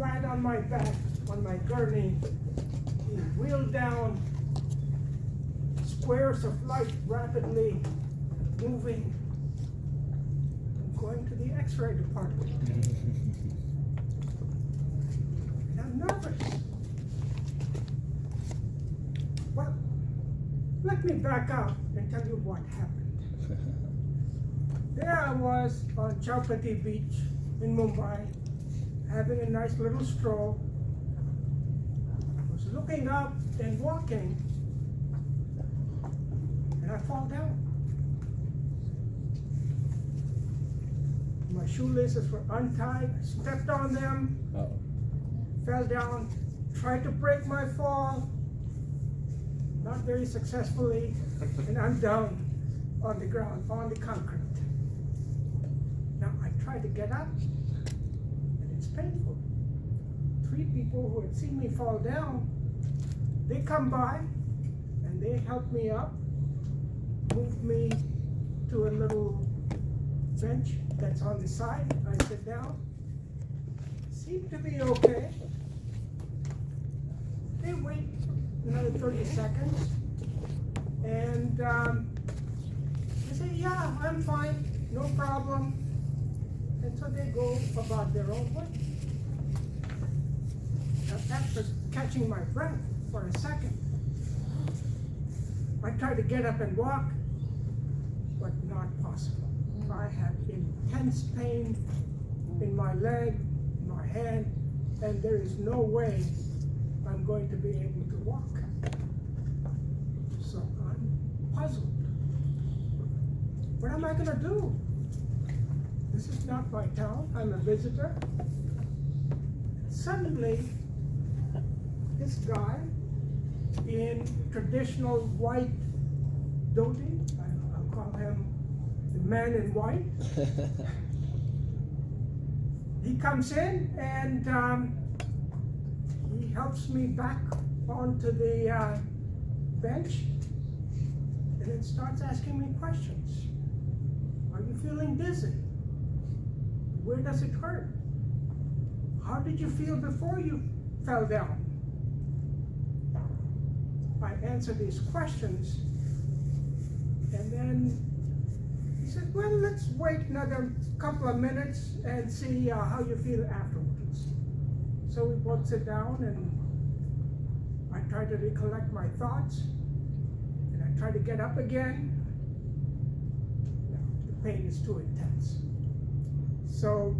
flat on my back, on my gurney. He wheeled down, squares of light rapidly moving. I'm going to the X-ray department. And I'm nervous. Well, let me back up and tell you what happened. There I was on Chowpatty Beach in Mumbai, having a nice little stroll. I was looking up and walking, and I fall down. My shoelaces were untied, I stepped on them, fell down, tried to break my fall, not very successfully, and I'm down on the ground, on the concrete. Now I tried to get up, and it's painful. 3 people who had seen me fall down, they come by, and they help me up, move me to a little bench that's on the side. I sit down, seem to be okay. They wait another 30 seconds, and they say, yeah, I'm fine, no problem. And so they go about their own way. Now, after catching my breath for a second, I tried to get up and walk, but not possible. I have intense pain in my leg, my hand, and there is no way I'm going to be able to walk. So I'm puzzled. What am I going to do? This is not my town. I'm a visitor. Suddenly, this guy in traditional white dhoti, I'll call him the man in white. He comes in and he helps me back onto the bench, and then starts asking me questions. Are you feeling dizzy? Where does it hurt? How did you feel before you fell down? I answer these questions, and then he said, well, let's wait another couple of minutes and see how you feel afterwards. So we both sit down, and I try to recollect my thoughts, and I try to get up again. No, the pain is too intense. So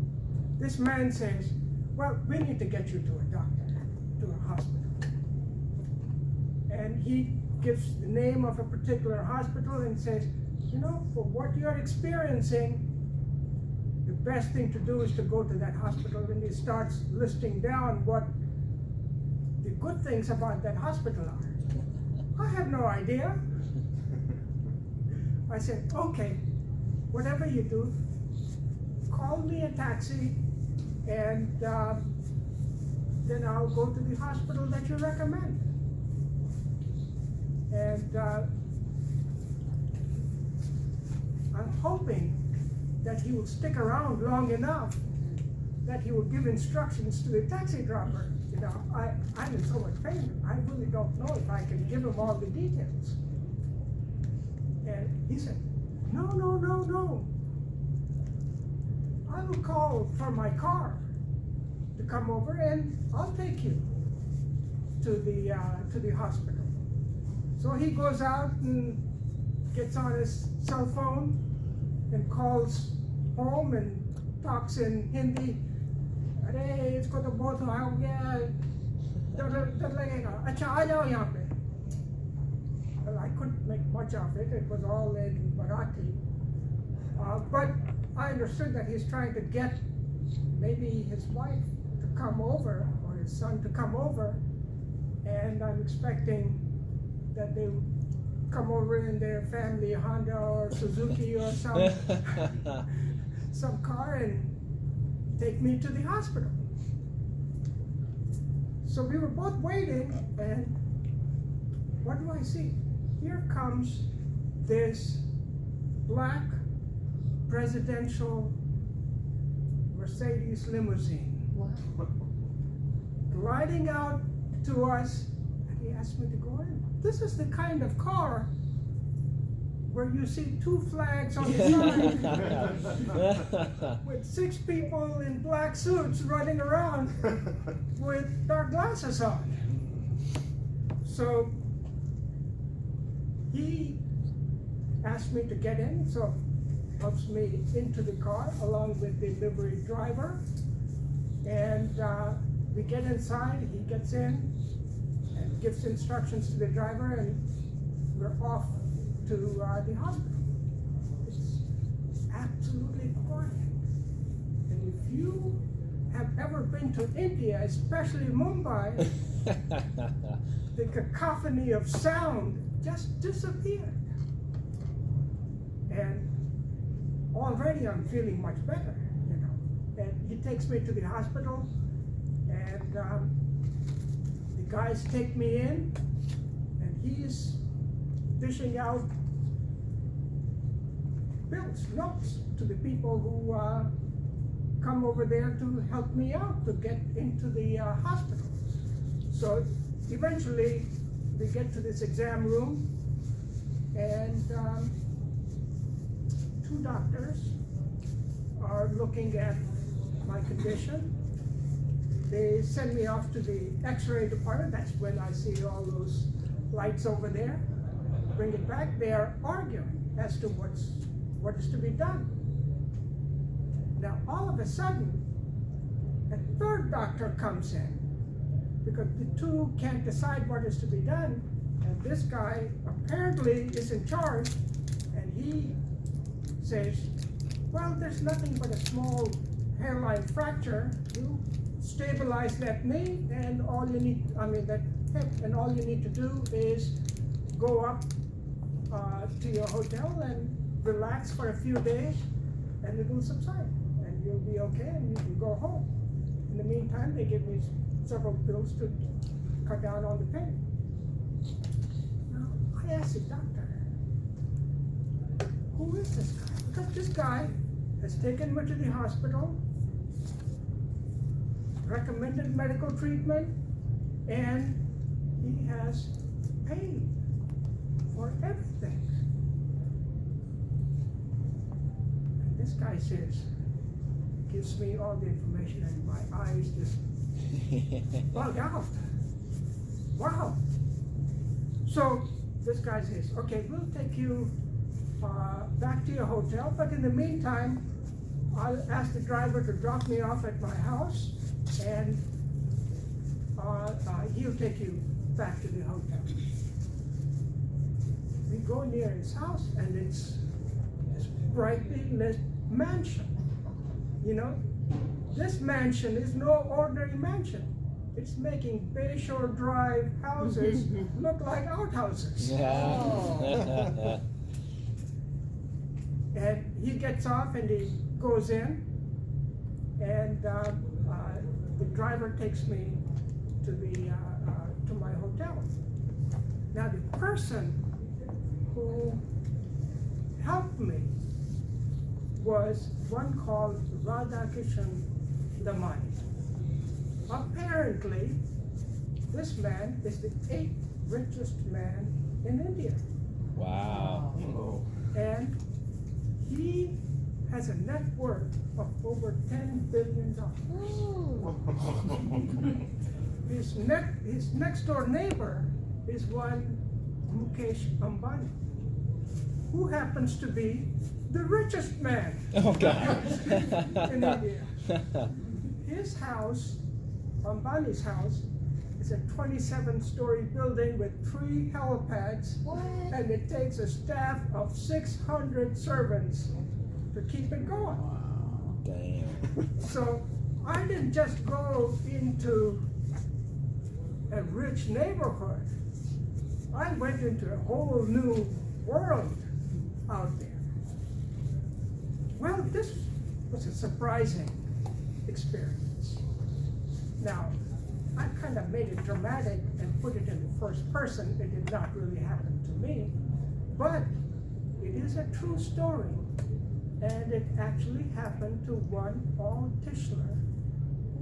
this man says, well, we need to get you to a doctor, to a hospital. And he gives the name of a particular hospital and says, you know, for what you're experiencing, the best thing to do is to go to that hospital. And he starts listing down what the good things about that hospital are. I have no idea. I said, okay, whatever you do, call me a taxi, and then I'll go to the hospital that you recommend. And I'm hoping that he will stick around long enough that he will give instructions to the taxi driver. You know, I'm in so much pain, I really don't know if I can give him all the details. And he said, no. I will call for my car to come over, and I'll take you to the hospital. So he goes out and gets on his cell phone and calls home and talks in Hindi. Arey, isko to bahut ho gaya. Dar lagega. Acha, aa jao yahan pe. Well, I couldn't make much of it. It was all in Marathi. But I understood that he's trying to get maybe his wife to come over, or his son to come over, and I'm expecting that they would come over in their family Honda or Suzuki or some car and take me to the hospital. So we were both waiting, and what do I see? Here comes this black presidential Mercedes limousine. Wow. gliding out to us, and he asked me to go in. This is the kind of car where you see 2 flags on the side with 6 people in black suits running around with dark glasses on. So he asked me to get in, so helps me into the car along with the delivery driver, and we get inside. He gets in and gives instructions to the driver, and we're off to the hospital. It's absolutely quiet. And if you have ever been to India, especially Mumbai, the cacophony of sound just disappeared. And already I'm feeling much better, you know. And he takes me to the hospital, and the guys take me in, and he's dishing out bills, notes to the people who come over there to help me out to get into the hospital. So eventually we get to this exam room, and 2 doctors are looking at my condition. They send me off to the X-ray department. That's when I see all those lights over there. Bring it back. They are arguing as to what is to be done. Now all of a sudden, a 3rd doctor comes in, because the 2 can't decide what is to be done, and this guy apparently is in charge, and he says, well, there's nothing but a small hairline fracture. You stabilize that knee, and all you need, that hip, and all you need to do is go up to your hotel and relax for a few days, and it will subside, and you'll be okay, and you can go home. In the meantime, they give me several pills to cut down on the pain. Now, I asked the doctor, who is this guy? Because this guy has taken me to the hospital, recommended medical treatment, and he has paid for everything. And this guy gives me all the information, and my eyes just bug out. Wow. So this guy says, okay, we'll take you back to your hotel, but in the meantime, I'll ask the driver to drop me off at my house, and he'll take you back to the hotel. We go near his house, and it's this brightly lit mansion. You know, this mansion is no ordinary mansion. It's making Bayshore Drive houses look like outhouses. Yeah. And he gets off and he goes in, and the driver takes me to to my hotel. Now the person who helped me was one called Radhakishan Damani. Apparently, this man is the 8th richest man in India. Wow. And he has a net worth of over $10 billion. His next door neighbor is one Mukesh Ambani, who happens to be the richest man in India. His house, Ambani's house, is a 27-story building with 3 helipads, and it takes a staff of 600 servants to keep it going. Damn. So I didn't just go into a rich neighborhood. I went into a whole new world out there. Well, this was a surprising experience. Now, I kind of made it dramatic and put it in the first person. It did not really happen to me, but it is a true story. And it actually happened to one Paul Tischler,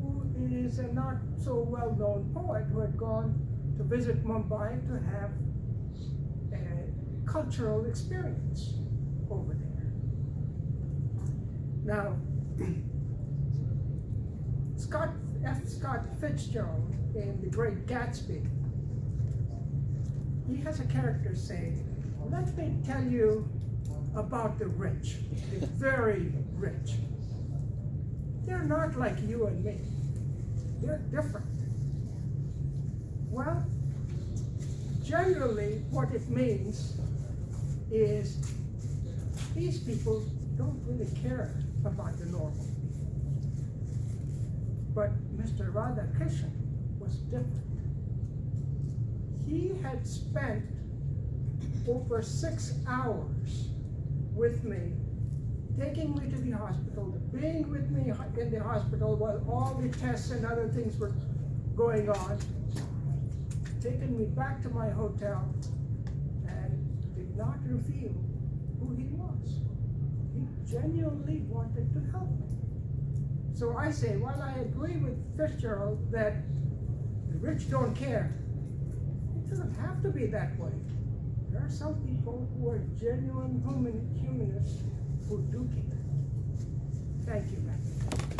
who is a not so well-known poet who had gone to visit Mumbai to have a cultural experience over there. Now, Scott Fitzgerald in The Great Gatsby, he has a character saying, let me tell you about the rich, the very rich. They're not like you and me. They're different. Well, generally what it means is these people don't really care about the normal people. But Mr. Radhakrishnan was different. He had spent over 6 hours with me, taking me to the hospital, being with me in the hospital while all the tests and other things were going on, taking me back to my hotel, and did not reveal who he was. He genuinely wanted to help me. So I say, while I agree with Fitzgerald that the rich don't care, it doesn't have to be that way. There are some people who are genuine humanists who do care. Thank you, Matthew.